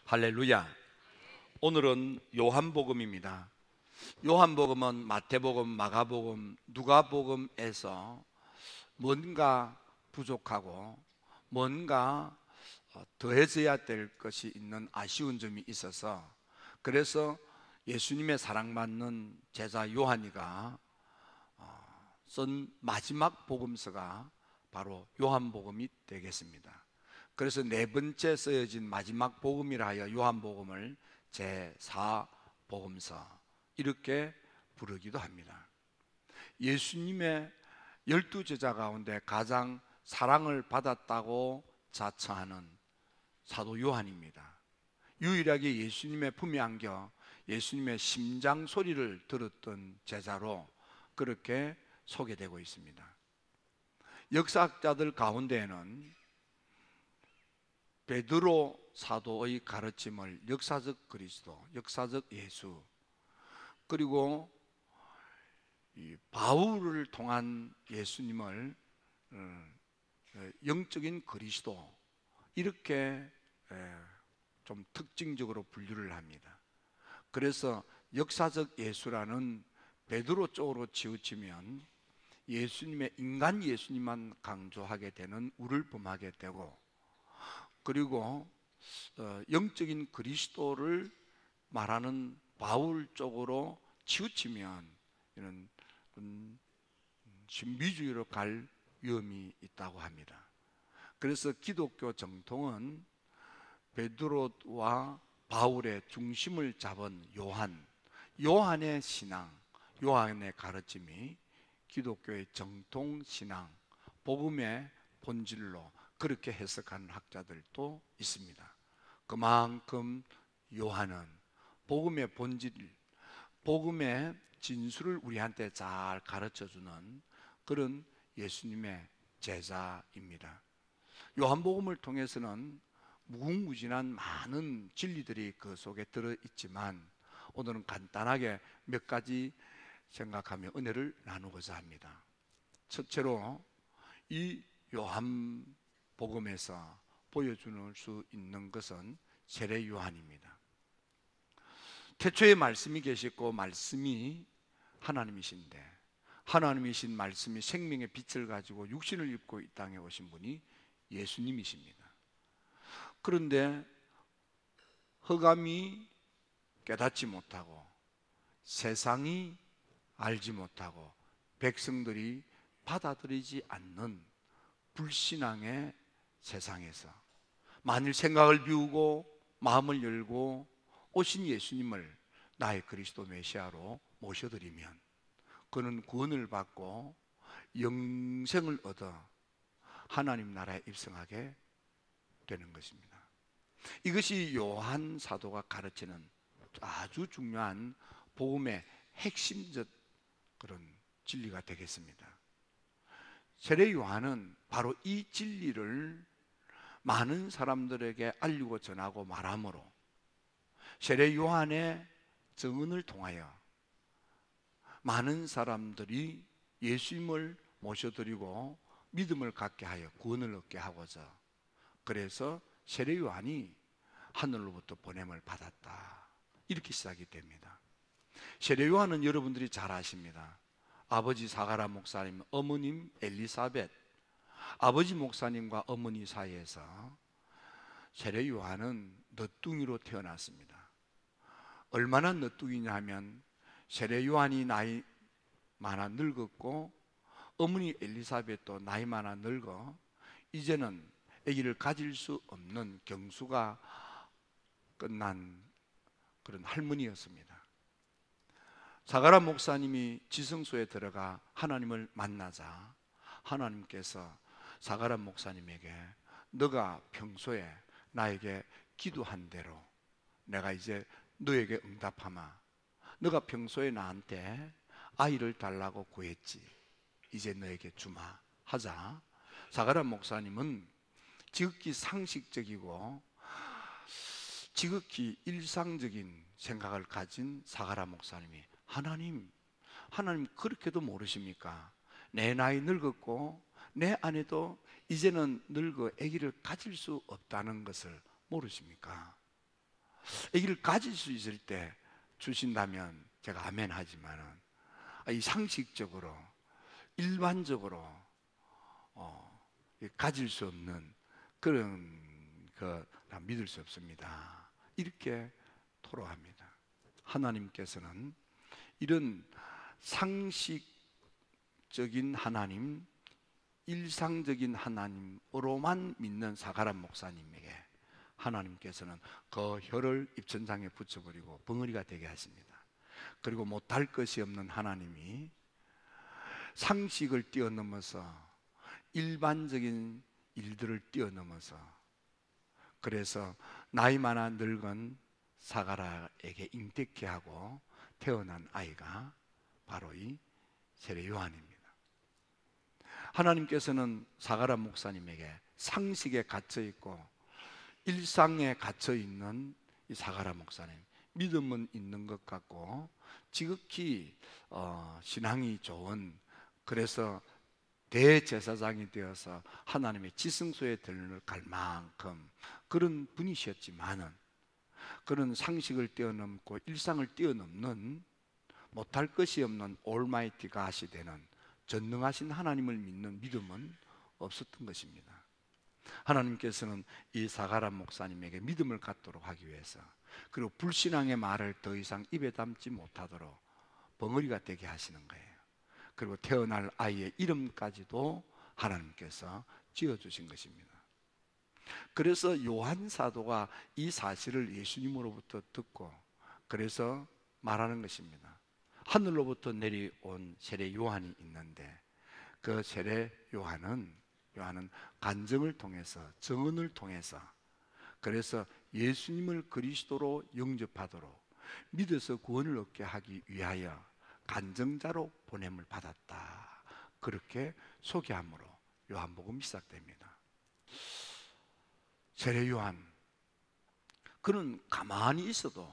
할렐루야. 오늘은 요한복음입니다. 요한복음은 마태복음, 마가복음, 누가복음에서 뭔가 부족하고 뭔가 더해져야 될 것이 있는 아쉬운 점이 있어서, 그래서 예수님의 사랑받는 제자 요한이가 쓴 마지막 복음서가 바로 요한복음이 되겠습니다. 그래서 네 번째 쓰여진 마지막 복음이라 하여 요한복음을 제4복음서 이렇게 부르기도 합니다. 예수님의 12제자 가운데 가장 사랑을 받았다고 자처하는 사도 요한입니다. 유일하게 예수님의 품에 안겨 예수님의 심장 소리를 들었던 제자로 그렇게 소개되고 있습니다. 역사학자들 가운데에는 베드로 사도의 가르침을 역사적 그리스도, 역사적 예수, 그리고 바울을 통한 예수님을 영적인 그리스도, 이렇게 좀 특징적으로 분류를 합니다. 그래서 역사적 예수라는 베드로 쪽으로 치우치면 예수님의 인간 예수님만 강조하게 되는 우를 범하게 되고, 그리고 영적인 그리스도를 말하는 바울 쪽으로 치우치면 이런 신비주의로 갈 위험이 있다고 합니다. 그래서 기독교 정통은 베드로와 바울의 중심을 잡은 요한의 신앙, 요한의 가르침이 기독교의 정통 신앙, 복음의 본질로 그렇게 해석하는 학자들도 있습니다. 그만큼 요한은 복음의 본질, 복음의 진수를 우리한테 잘 가르쳐주는 그런 예수님의 제자입니다. 요한복음을 통해서는 무궁무진한 많은 진리들이 그 속에 들어있지만, 오늘은 간단하게 몇 가지 생각하며 은혜를 나누고자 합니다. 첫째로 이 요한복음에서 보여줄 수 있는 것은 세례 요한입니다. 태초에 말씀이 계시고 말씀이 하나님이신데, 하나님이신 말씀이 생명의 빛을 가지고 육신을 입고 이 땅에 오신 분이 예수님이십니다. 그런데 흑암이 깨닫지 못하고 세상이 알지 못하고 백성들이 받아들이지 않는 불신앙의 세상에서 만일 생각을 비우고 마음을 열고 오신 예수님을 나의 그리스도 메시아로 모셔드리면 그는 구원을 받고 영생을 얻어 하나님 나라에 입성하게 되는 것입니다. 이것이 요한 사도가 가르치는 아주 중요한 복음의 핵심적 그런 진리가 되겠습니다. 세례 요한은 바로 이 진리를 많은 사람들에게 알리고 전하고 말함으로 세례 요한의 증언을 통하여 많은 사람들이 예수님을 모셔드리고 믿음을 갖게 하여 구원을 얻게 하고자, 그래서 세례 요한이 하늘로부터 보냄을 받았다, 이렇게 시작이 됩니다. 세례 요한은 여러분들이 잘 아십니다. 아버지 사가랴 목사님, 어머님 엘리사벳, 아버지 목사님과 어머니 사이에서 세례 요한은 너뚱이로 태어났습니다. 얼마나 너뚱이냐 하면 세례 요한이 나이 많아 늙었고 어머니 엘리사벳도 나이 많아 늙어 이제는 아기를 가질 수 없는 경수가 끝난 그런 할머니였습니다. 사가랴 목사님이 지성소에 들어가 하나님을 만나자 하나님께서 사가랴 목사님에게 너가 평소에 나에게 기도한 대로 내가 이제 너에게 응답하마. 너가 평소에 나한테 아이를 달라고 구했지, 이제 너에게 주마 하자 사가랴 목사님은 지극히 상식적이고 지극히 일상적인 생각을 가진 사가랴 목사님이 하나님 그렇게도 모르십니까? 내 나이 늙었고 내 아내도 이제는 늙어 아기를 가질 수 없다는 것을 모르십니까? 아기를 가질 수 있을 때 주신다면 제가 아멘 하지만은 이 상식적으로 일반적으로 가질 수 없는 그런 믿을 수 없습니다. 이렇게 토로합니다. 하나님께서는 이런 상식적인 하나님, 일상적인 하나님으로만 믿는 사가람 목사님에게 하나님께서는 그 혀를 입천장에 붙여버리고 벙어리가 되게 하십니다. 그리고 못할 것이 없는 하나님이 상식을 뛰어넘어서 일반적인 일들을 뛰어넘어서, 그래서 나이 많아 늙은 사가라에게 잉태케 하고 태어난 아이가 바로 이 세례 요한입니다. 하나님께서는 사가라 목사님에게 상식에 갇혀 있고 일상에 갇혀 있는 이 사가라 목사님, 믿음은 있는 것 같고 지극히 신앙이 좋은, 그래서 대제사장이 되어서 하나님의 지성소에 들어갈 만큼 그런 분이셨지만은, 그런 상식을 뛰어넘고 일상을 뛰어넘는 못할 것이 없는 올마이티 갓이 되는 전능하신 하나님을 믿는 믿음은 없었던 것입니다. 하나님께서는 이 사가라 목사님에게 믿음을 갖도록 하기 위해서, 그리고 불신앙의 말을 더 이상 입에 담지 못하도록 벙어리가 되게 하시는 거예요. 그리고 태어날 아이의 이름까지도 하나님께서 지어주신 것입니다. 그래서 요한 사도가 이 사실을 예수님으로부터 듣고 그래서 말하는 것입니다. 하늘로부터 내려온 세례 요한이 있는데 그 세례 요한은 간증을 통해서, 증언을 통해서, 그래서 예수님을 그리스도로 영접하도록 믿어서 구원을 얻게 하기 위하여 간증자로 보냄을 받았다, 그렇게 소개함으로 요한복음이 시작됩니다. 세례 요한, 그는 가만히 있어도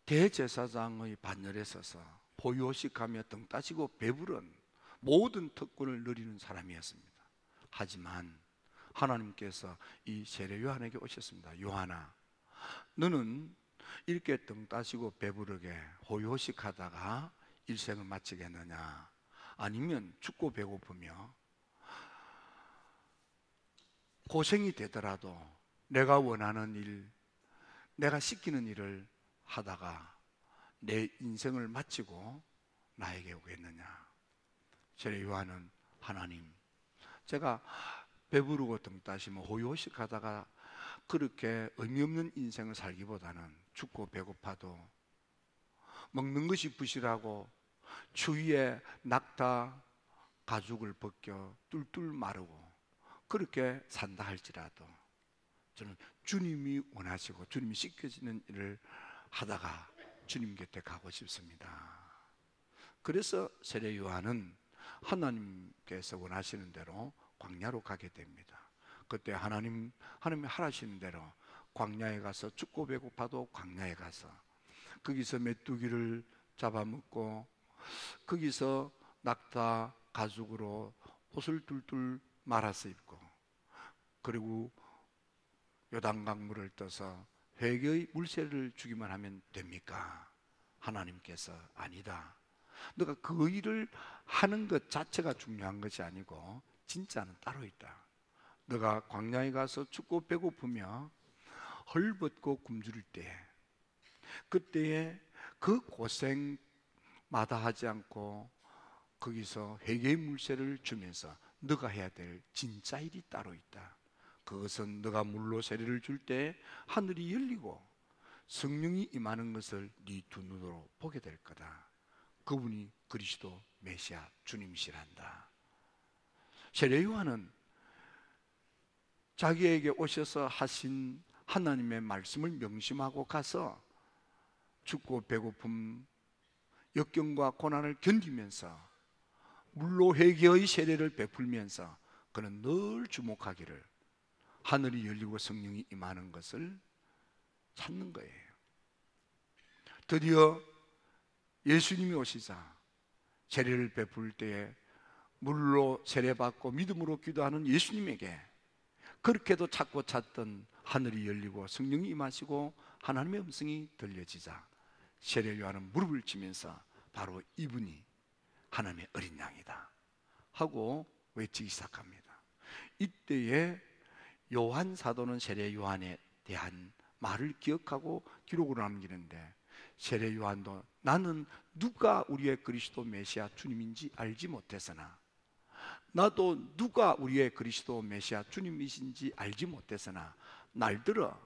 대제사장의 반열에 서서 호요식하며 등 따시고 배부른 모든 특권을 누리는 사람이었습니다. 하지만 하나님께서 이 세례 요한에게 오셨습니다. 요한아, 너는 이렇게 등 따시고 배부르게 호요식하다가 일생을 마치겠느냐? 아니면 춥고 배고프며 고생이 되더라도 내가 원하는 일, 내가 시키는 일을 하다가 내 인생을 마치고 나에게 오겠느냐? 세례 요한은, 하나님, 제가 배부르고 등 따시며 호요식하다가 그렇게 의미 없는 인생을 살기보다는 춥고 배고파도 먹는 것이 부실하고 추위에 낙타 가죽을 벗겨 뚫뚫 마르고 그렇게 산다 할지라도 저는 주님이 원하시고 주님이 시켜지는 일을 하다가 주님 곁에 가고 싶습니다. 그래서 세례 요한은 하나님께서 원하시는 대로 광야로 가게 됩니다. 그때 하나님이 하라시는 대로 광야에 가서 춥고 배고파도 광야에 가서 거기서 메뚜기를 잡아먹고 거기서 낙타 가죽으로 옷을 뚫뚫 말아서 입고, 그리고 요단강물을 떠서 회개의 물세를 주기만 하면 됩니까? 하나님께서 아니다, 너가 그 일을 하는 것 자체가 중요한 것이 아니고 진짜는 따로 있다. 너가 광야에 가서 춥고 배고프며 헐벗고 굶주릴 때, 그때에 그 고생마다 하지 않고 거기서 회개의 물세를 주면서 너가 해야 될 진짜 일이 따로 있다. 그것은 너가 물로 세례를 줄 때 하늘이 열리고 성령이 임하는 것을 네 두 눈으로 보게 될 거다. 그분이 그리스도 메시아 주님이시란다. 세례 요한은 자기에게 오셔서 하신 하나님의 말씀을 명심하고 가서 춥고 배고픔, 역경과 고난을 견디면서 물로 회개의 세례를 베풀면서 그는 늘 주목하기를 하늘이 열리고 성령이 임하는 것을 찾는 거예요. 드디어 예수님이 오시자 세례를 베풀 때에 물로 세례받고 믿음으로 기도하는 예수님에게 그렇게도 찾고 찾던 하늘이 열리고 성령이 임하시고 하나님의 음성이 들려지자 세례 요한은 무릎을 치면서 바로 이분이 하나님의 어린 양이다 하고 외치기 시작합니다. 이때에 요한 사도는 세례 요한에 대한 말을 기억하고 기록으로 남기는데, 세례 요한도 나는 누가 우리의 그리스도 메시아 주님인지 알지 못했으나, 나도 누가 우리의 그리스도 메시아 주님이신지 알지 못했으나 날들어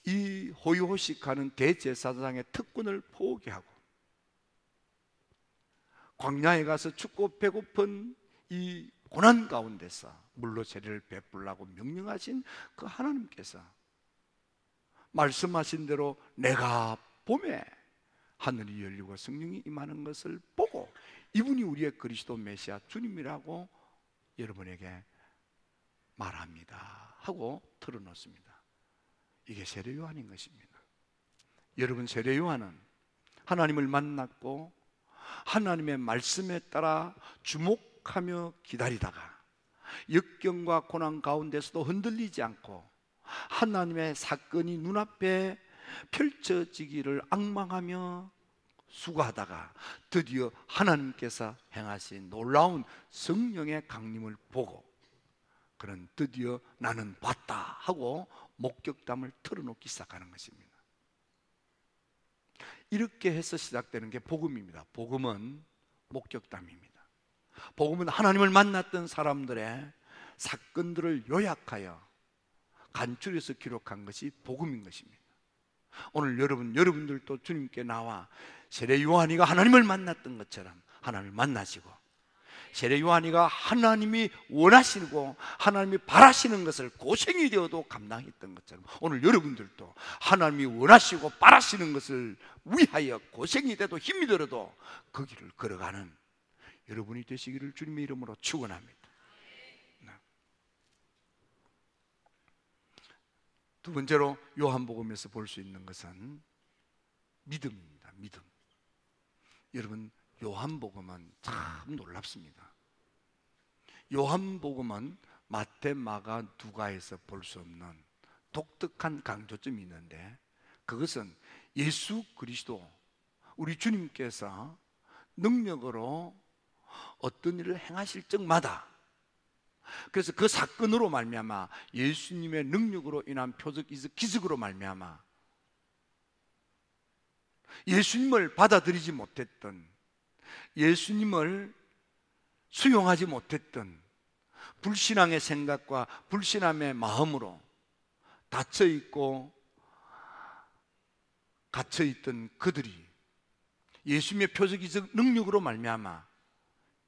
이 호의호식하는 대제사장의 특권을 포기하고 광야에 가서 춥고 배고픈 이 고난 가운데서 물로 세례를 베풀라고 명령하신 그 하나님께서 말씀하신 대로 내가 봄에 하늘이 열리고 성령이 임하는 것을 보고 이분이 우리의 그리스도 메시아 주님이라고 여러분에게 말합니다 하고 털어놓습니다. 이게 세례 요한인 것입니다. 여러분, 세례 요한은 하나님을 만났고 하나님의 말씀에 따라 주목하며 기다리다가 역경과 고난 가운데서도 흔들리지 않고 하나님의 사건이 눈앞에 펼쳐지기를 앙망하며 수고하다가 드디어 하나님께서 행하신 놀라운 성령의 강림을 보고 그는 드디어 나는 봤다 하고 목격담을 털어놓기 시작하는 것입니다. 이렇게 해서 시작되는 게 복음입니다. 복음은 목격담입니다. 복음은 하나님을 만났던 사람들의 사건들을 요약하여 간추려서 기록한 것이 복음인 것입니다. 오늘 여러분들도 주님께 나와 세례 요한이가 하나님을 만났던 것처럼 하나님을 만나시고, 세례 요한이가 하나님이 원하시고 하나님이 바라시는 것을 고생이 되어도 감당했던 것처럼 오늘 여러분들도 하나님이 원하시고 바라시는 것을 위하여 고생이 돼도 힘이 들어도 그 길을 걸어가는 여러분이 되시기를 주님의 이름으로 축원합니다. 두 번째로 요한복음에서 볼 수 있는 것은 믿음입니다. 믿음. 여러분, 요한복음은 참 놀랍습니다. 요한복음은 마태, 마가, 누가에서 볼 수 없는 독특한 강조점이 있는데, 그것은 예수 그리스도 우리 주님께서 능력으로 어떤 일을 행하실 적마다, 그래서 그 사건으로 말미암아 예수님의 능력으로 인한 표적, 기적으로 말미암아 예수님을 받아들이지 못했던, 예수님을 수용하지 못했던 불신앙의 생각과 불신함의 마음으로 닫혀있고 갇혀있던 그들이 예수님의 표적이적 능력으로 말미암아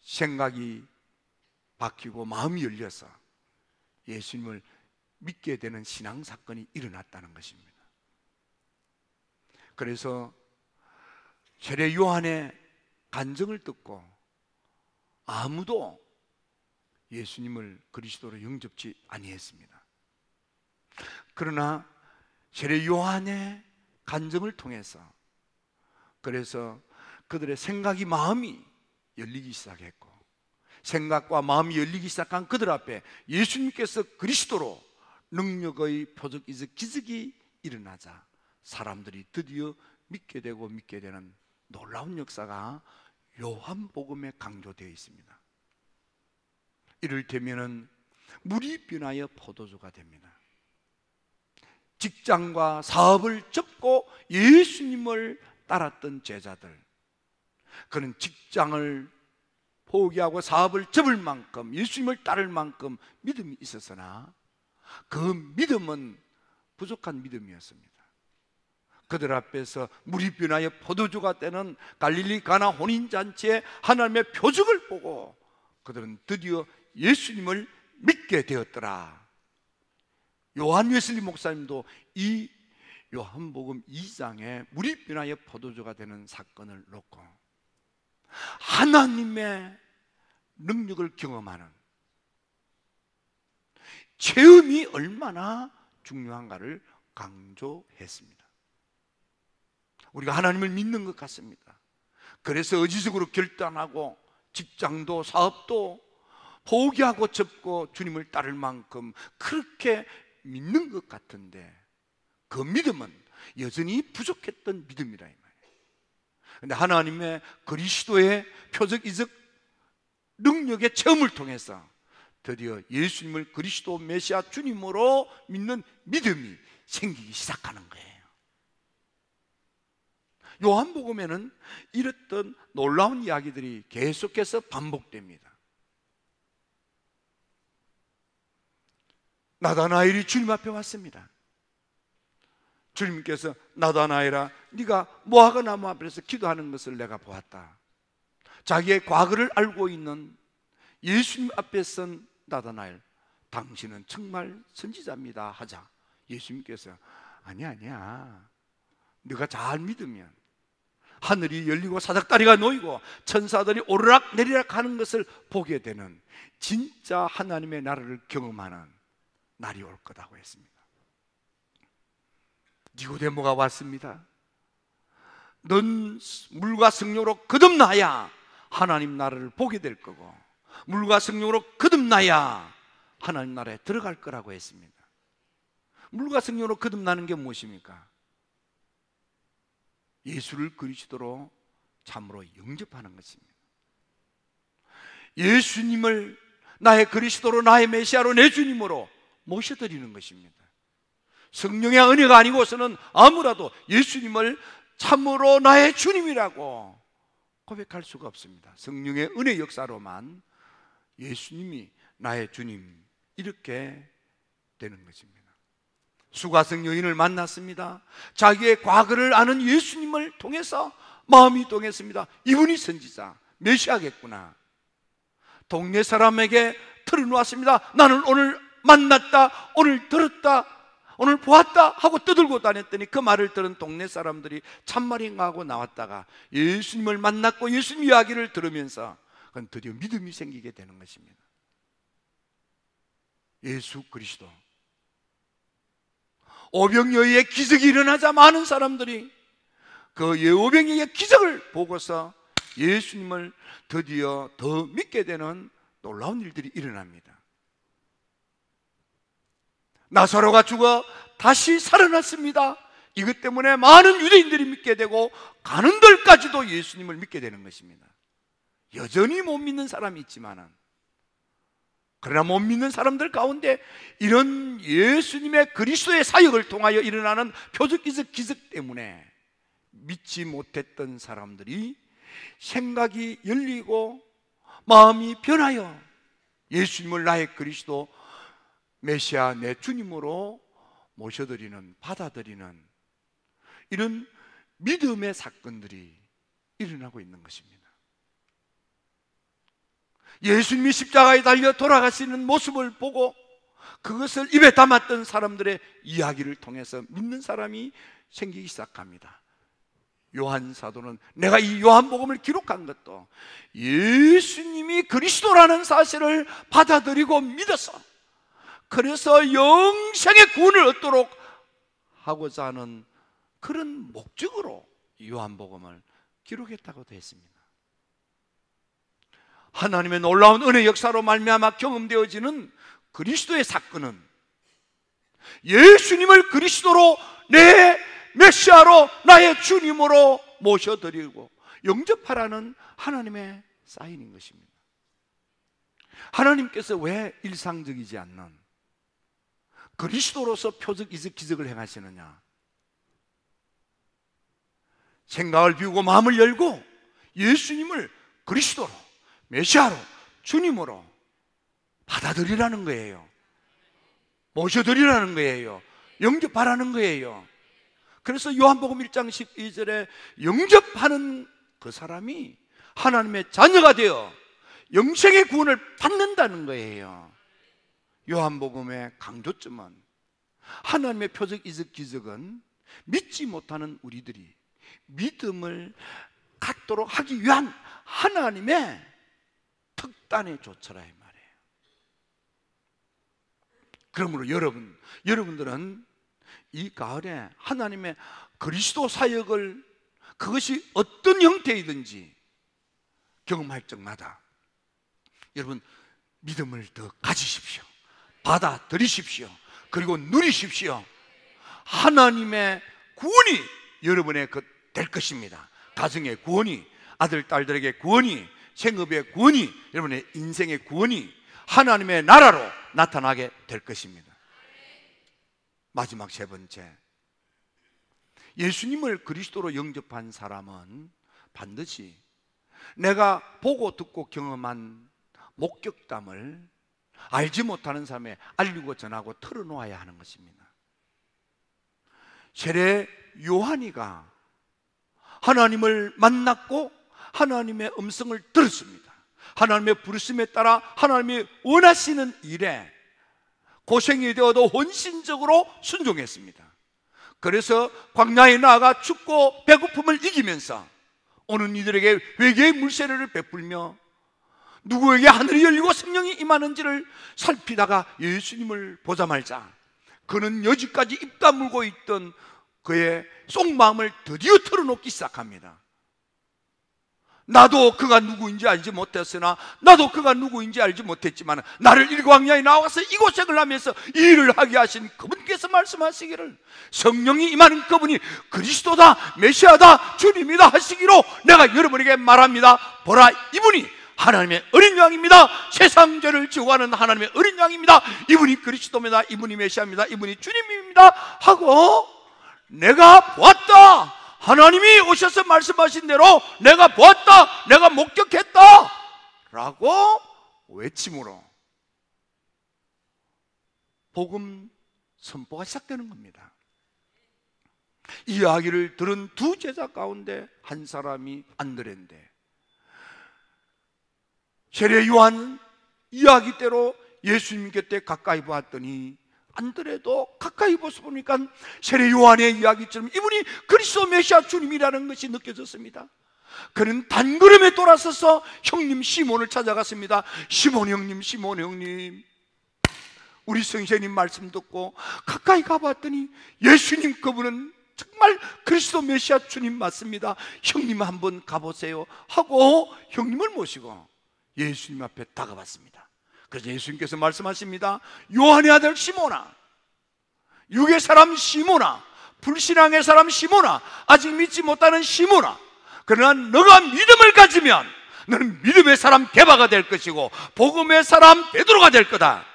생각이 바뀌고 마음이 열려서 예수님을 믿게 되는 신앙사건이 일어났다는 것입니다. 그래서 세례 요한의 간증을 듣고 아무도 예수님을 그리스도로 영접지 아니했습니다. 그러나 세례 요한의 간증을 통해서, 그래서 그들의 생각이, 마음이 열리기 시작했고, 생각과 마음이 열리기 시작한 그들 앞에 예수님께서 그리스도로 능력의 표적, 기적이 일어나자 사람들이 드디어 믿게 되고 믿게 되는 놀라운 역사가 요한복음에 강조되어 있습니다. 이를테면 물이 변하여 포도주가 됩니다. 직장과 사업을 접고 예수님을 따랐던 제자들, 그는 직장을 포기하고 사업을 접을 만큼, 예수님을 따를 만큼 믿음이 있었으나 그 믿음은 부족한 믿음이었습니다. 그들 앞에서 물이 변하여 포도주가 되는 갈릴리 가나 혼인잔치에 하나님의 표적을 보고 그들은 드디어 예수님을 믿게 되었더라. 요한 웨슬리 목사님도 이 요한복음 2장에 물이 변하여 포도주가 되는 사건을 놓고 하나님의 능력을 경험하는 체험이 얼마나 중요한가를 강조했습니다. 우리가 하나님을 믿는 것 같습니다. 그래서 의지적으로 결단하고 직장도 사업도 포기하고 접고 주님을 따를 만큼 그렇게 믿는 것 같은데 그 믿음은 여전히 부족했던 믿음이라 이 말이에요. 그런데 하나님의 그리스도의 표적 이적 능력의 체험을 통해서 드디어 예수님을 그리스도 메시아 주님으로 믿는 믿음이 생기기 시작하는 거예요. 요한복음에는 이랬던 놀라운 이야기들이 계속해서 반복됩니다. 나다나엘이 주님 앞에 왔습니다. 주님께서 나다나엘아, 네가 무화과 나무 앞에서 기도하는 것을 내가 보았다. 자기의 과거를 알고 있는 예수님 앞에 선 나다나엘, 당신은 정말 선지자입니다 하자 예수님께서 아니야 네가 잘 믿으면 하늘이 열리고 사닥다리가 놓이고 천사들이 오르락 내리락 하는 것을 보게 되는 진짜 하나님의 나라를 경험하는 날이 올 거라고 했습니다. 니고데모가 왔습니다. 넌 물과 성령으로 거듭나야 하나님 나라를 보게 될 거고 물과 성령으로 거듭나야 하나님 나라에 들어갈 거라고 했습니다. 물과 성령으로 거듭나는 게 무엇입니까? 예수를 그리스도로 참으로 영접하는 것입니다. 예수님을 나의 그리스도로 나의 메시아로 내 주님으로 모셔드리는 것입니다. 성령의 은혜가 아니고서는 아무라도 예수님을 참으로 나의 주님이라고 고백할 수가 없습니다. 성령의 은혜 역사로만 예수님이 나의 주님 이렇게 되는 것입니다. 수가성 여인을 만났습니다. 자기의 과거를 아는 예수님을 통해서 마음이 동했습니다. 이분이 선지자 메시아겠구나. 동네 사람에게 털어놓았습니다. 나는 오늘 만났다, 오늘 들었다, 오늘 보았다 하고 떠들고 다녔더니 그 말을 들은 동네 사람들이 참말인가 하고 나왔다가 예수님을 만났고 예수님 이야기를 들으면서 그건 드디어 믿음이 생기게 되는 것입니다. 예수 그리스도 오병이어의 기적이 일어나자 많은 사람들이 그 오병이어의 기적을 보고서 예수님을 드디어 더 믿게 되는 놀라운 일들이 일어납니다. 나사로가 죽어 다시 살아났습니다. 이것 때문에 많은 유대인들이 믿게 되고 가는 데까지도 예수님을 믿게 되는 것입니다. 여전히 못 믿는 사람이 있지만은 그러나 못 믿는 사람들 가운데 이런 예수님의 그리스도의 사역을 통하여 일어나는 표적기적 기적 때문에 믿지 못했던 사람들이 생각이 열리고 마음이 변하여 예수님을 나의 그리스도 메시아 내 주님으로 모셔드리는, 받아들이는 이런 믿음의 사건들이 일어나고 있는 것입니다. 예수님이 십자가에 달려 돌아가시는 모습을 보고 그것을 입에 담았던 사람들의 이야기를 통해서 믿는 사람이 생기기 시작합니다. 요한 사도는 내가 이 요한복음을 기록한 것도 예수님이 그리스도라는 사실을 받아들이고 믿어서 그래서 영생의 구원을 얻도록 하고자 하는 그런 목적으로 요한복음을 기록했다고 되어 있습니다. 하나님의 놀라운 은혜 역사로 말미암아 경험되어지는 그리스도의 사건은 예수님을 그리스도로 내 메시아로 나의 주님으로 모셔드리고 영접하라는 하나님의 사인인 것입니다. 하나님께서 왜 일상적이지 않는 그리스도로서 표적 이적 기적을 행하시느냐? 생각을 비우고 마음을 열고 예수님을 그리스도로 메시아로 주님으로 받아들이라는 거예요. 모셔드리라는 거예요. 영접하라는 거예요. 그래서 요한복음 1장 12절에 영접하는 그 사람이 하나님의 자녀가 되어 영생의 구원을 받는다는 거예요. 요한복음의 강조점은 하나님의 표적 이적 기적은 믿지 못하는 우리들이 믿음을 갖도록 하기 위한 하나님의 특단의 조처라 이 말이에요. 그러므로 여러분들은 이 가을에 하나님의 그리스도 사역을 그것이 어떤 형태이든지 경험할 적마다 여러분 믿음을 더 가지십시오. 받아들이십시오. 그리고 누리십시오. 하나님의 구원이 여러분의 될 것입니다. 가정의 구원이, 아들, 딸들에게 구원이, 생업의 구원이, 여러분의 인생의 구원이 하나님의 나라로 나타나게 될 것입니다. 마지막 세 번째, 예수님을 그리스도로 영접한 사람은 반드시 내가 보고 듣고 경험한 목격담을 알지 못하는 사람에 알리고 전하고 털어놓아야 하는 것입니다. 세례 요한이가 하나님을 만났고 하나님의 음성을 들었습니다. 하나님의 부르심에 따라 하나님이 원하시는 일에 고생이 되어도 헌신적으로 순종했습니다. 그래서 광야에 나아가 춥고 배고픔을 이기면서 오는 이들에게 회개의 물세례를 베풀며 누구에게 하늘이 열리고 성령이 임하는지를 살피다가 예수님을 보자마자 그는 여지까지 입 다물고 있던 그의 속마음을 드디어 털어놓기 시작합니다. 나도 그가 누구인지 알지 못했으나, 나도 그가 누구인지 알지 못했지만 나를 일광야에 나와서 이고생을 하면서 이 일을 하게 하신 그분께서 말씀하시기를 성령이 임하는 그분이 그리스도다, 메시아다, 주님이다 하시기로 내가 여러분에게 말합니다. 보라, 이분이 하나님의 어린 양입니다. 세상 죄를 지고 가는 하나님의 어린 양입니다. 이분이 그리스도입니다. 이분이 메시아입니다. 이분이 주님입니다 하고, 내가 보았다, 하나님이 오셔서 말씀하신 대로 내가 보았다, 내가 목격했다 라고 외침으로 복음 선포가 시작되는 겁니다. 이 이야기를 들은 두 제자 가운데 한 사람이 안드레인데, 세례 요한 이야기대로 예수님 곁에 가까이 보았더니 안드레도 가까이 보니까 세례 요한의 이야기처럼 이분이 그리스도 메시아 주님이라는 것이 느껴졌습니다. 그는 단걸음에 돌아서서 형님 시몬을 찾아갔습니다. 시몬 형님, 시몬 형님, 우리 선생님 말씀 듣고 가까이 가봤더니 예수님 그분은 정말 그리스도 메시아 주님 맞습니다. 형님 한번 가보세요 하고 형님을 모시고 예수님 앞에 다가갔습니다. 그래서 예수님께서 말씀하십니다. 요한의 아들 시몬아, 육의 사람 시몬아, 불신앙의 사람 시몬아, 아직 믿지 못하는 시몬아, 그러나 너가 믿음을 가지면 너는 믿음의 사람 게바가 될 것이고 복음의 사람 베드로가 될 거다.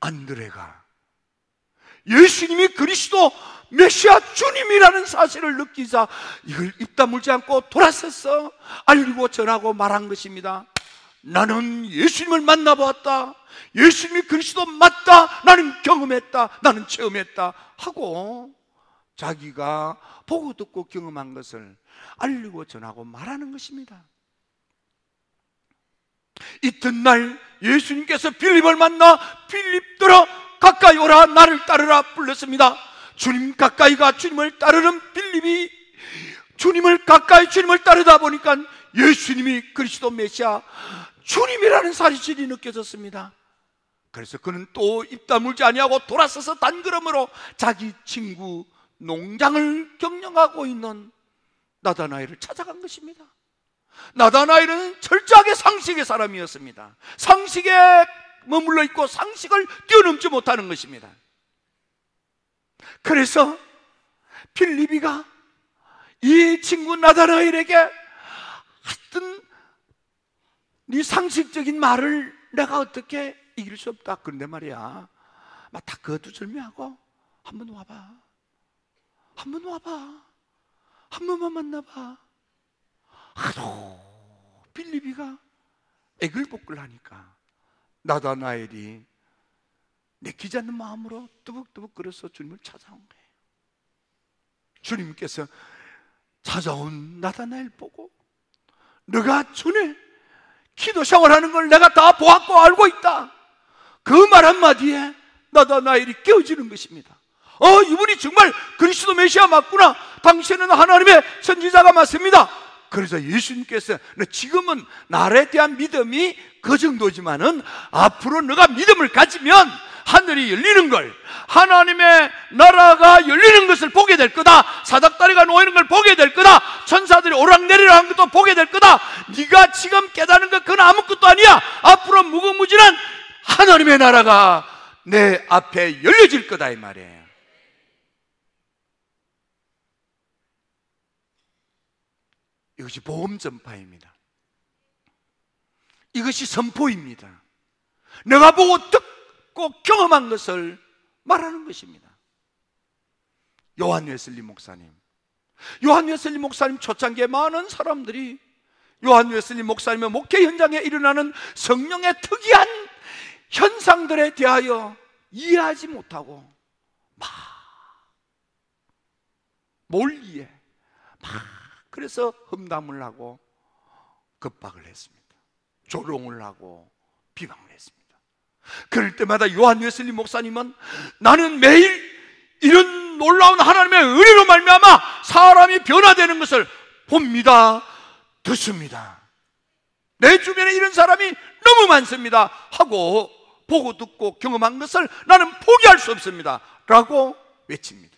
안드레가 예수님이 그리스도 메시아 주님이라는 사실을 느끼자 이걸 입 다물지 않고 돌아서서 알리고 전하고 말한 것입니다. 나는 예수님을 만나보았다, 예수님이 그리스도 맞다, 나는 경험했다, 나는 체험했다 하고 자기가 보고 듣고 경험한 것을 알리고 전하고 말하는 것입니다. 이튿날 예수님께서 필립을 만나 필립들아 가까이 오라, 나를 따르라 불렀습니다. 주님 가까이 가 주님을 따르는 필립이 주님을 가까이 주님을 따르다 보니까 예수님이 그리스도 메시아 주님이라는 사실이 느껴졌습니다. 그래서 그는 또 입 다물지 아니하고 돌아서서 단걸음으로 자기 친구 농장을 경영하고 있는 나다나엘을 찾아간 것입니다. 나다나엘은 철저하게 상식의 사람이었습니다. 상식에 머물러 있고 상식을 뛰어넘지 못하는 것입니다. 그래서 필립이가 이 친구 나다나엘에게 하여튼 네 상식적인 말을 내가 어떻게 이길 수 없다. 그런데 말이야, 막 다 그것도 절묘하고 한번 와봐, 한번 와봐, 한 번만 만나봐. 하도 필립이가 애글복글하니까 나다나엘이 내키지 않는 마음으로 뜨벅뜨벅 걸어서 주님을 찾아온 거예요. 주님께서 찾아온 나다나엘 보고 너가 전에 기도 샤워하는 걸 내가 다 보았고 알고 있다, 그 말 한마디에 나다나엘이 깨어지는 것입니다. 이분이 정말 그리스도 메시아 맞구나, 당신은 하나님의 선지자가 맞습니다. 그래서 예수님께서 지금은 나에 대한 믿음이 그 정도지만은 앞으로 너가 믿음을 가지면 하늘이 열리는 걸, 하나님의 나라가 열리는 것을 보게 될 거다. 사닥다리가 놓이는 걸 보게 될 거다. 천사들이 오락내리락 하는 것도 보게 될 거다. 네가 지금 깨닫는 것 그건 아무것도 아니야. 앞으로 무궁무진한 하나님의 나라가 내 앞에 열려질 거다 이 말이에요. 이것이 복음 전파입니다. 이것이 선포입니다. 내가 보고 듣고 경험한 것을 말하는 것입니다. 요한 웨슬리 목사님 초창기에 많은 사람들이 요한 웨슬리 목사님의 목회 현장에 일어나는 성령의 특이한 현상들에 대하여 이해하지 못하고 뭘 이해? 그래서 험담을 하고 겁박을 했습니다. 조롱을 하고 비방을 했습니다. 그럴 때마다 요한 웨슬리 목사님은 나는 매일 이런 놀라운 하나님의 은혜로 말미암아 사람이 변화되는 것을 봅니다, 듣습니다. 내 주변에 이런 사람이 너무 많습니다 하고 보고 듣고 경험한 것을 나는 포기할 수 없습니다 라고 외칩니다.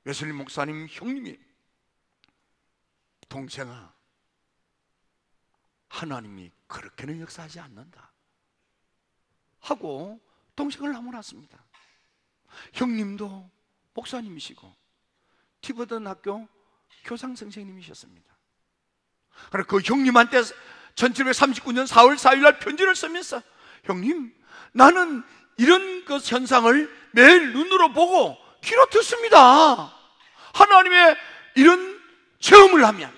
웨슬리 목사님 형님이 동생아, 하나님이 그렇게는 역사하지 않는다 하고 동생을 나무랐습니다. 형님도 목사님이시고 티버든 학교 교장 선생님이셨습니다. 그래서 그 형님한테 1739년 4월 4일 날 편지를 쓰면서 형님, 나는 이런 그 현상을 매일 눈으로 보고 귀로 듣습니다. 하나님의 이런 체험을 하면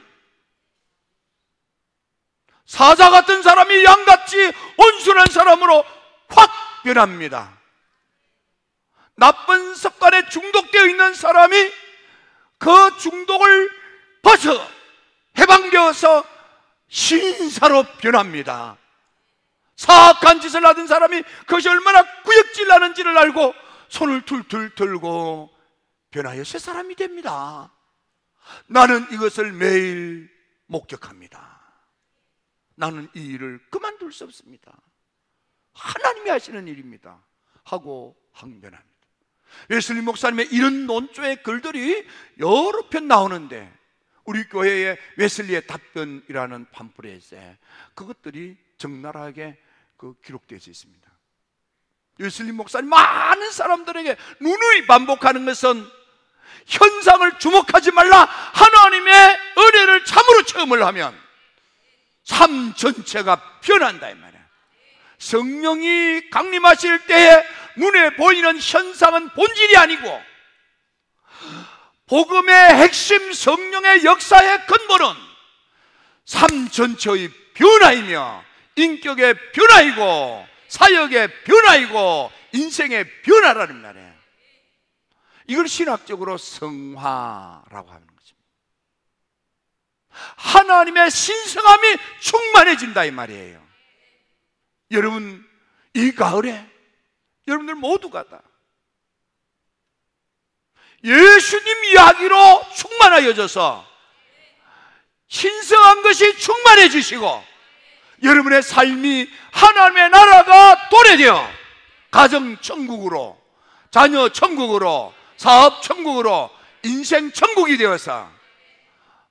사자 같은 사람이 양같이 온순한 사람으로 확 변합니다. 나쁜 습관에 중독되어 있는 사람이 그 중독을 벗어 해방되어서 신사로 변합니다. 사악한 짓을 하던 사람이 그것이 얼마나 구역질 나는지를 알고 손을 툴툴 들고 변하여 새 사람이 됩니다. 나는 이것을 매일 목격합니다. 나는 이 일을 그만둘 수 없습니다. 하나님이 하시는 일입니다 하고 항변합니다. 웨슬리 목사님의 이런 논조의 글들이 여러 편 나오는데 우리 교회의 웨슬리의 답변이라는 팜플렛에 그것들이 적나라하게 기록되어 있습니다. 웨슬리 목사님 많은 사람들에게 누누이 반복하는 것은 현상을 주목하지 말라, 하나님의 은혜를 참으로 체험을 하면 삶 전체가 변한다 이 말이야. 성령이 강림하실 때에 눈에 보이는 현상은 본질이 아니고 복음의 핵심 성령의 역사의 근본은 삶 전체의 변화이며 인격의 변화이고 사역의 변화이고 인생의 변화라는 말이에요. 이걸 신학적으로 성화라고 하는 것입니다. 하나님의 신성함이 충만해진다 이 말이에요. 여러분, 이 가을에 여러분들 모두가 다 예수님 이야기로 충만하여져서 신성한 것이 충만해지시고 여러분의 삶이 하나님의 나라가 도래되어 가정 천국으로, 자녀 천국으로, 사업 천국으로, 인생 천국이 되어서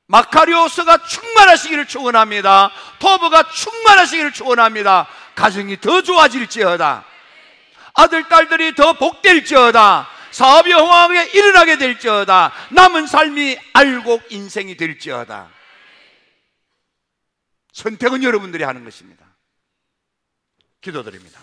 마카리오스가 충만하시기를 축원합니다. 토브가 충만하시기를 축원합니다. 가정이 더 좋아질지어다. 아들 딸들이 더 복될지어다. 사업이 흥황하게 일어나게 될지어다. 남은 삶이 알곡 인생이 될지어다. 선택은 여러분들이 하는 것입니다. 기도드립니다.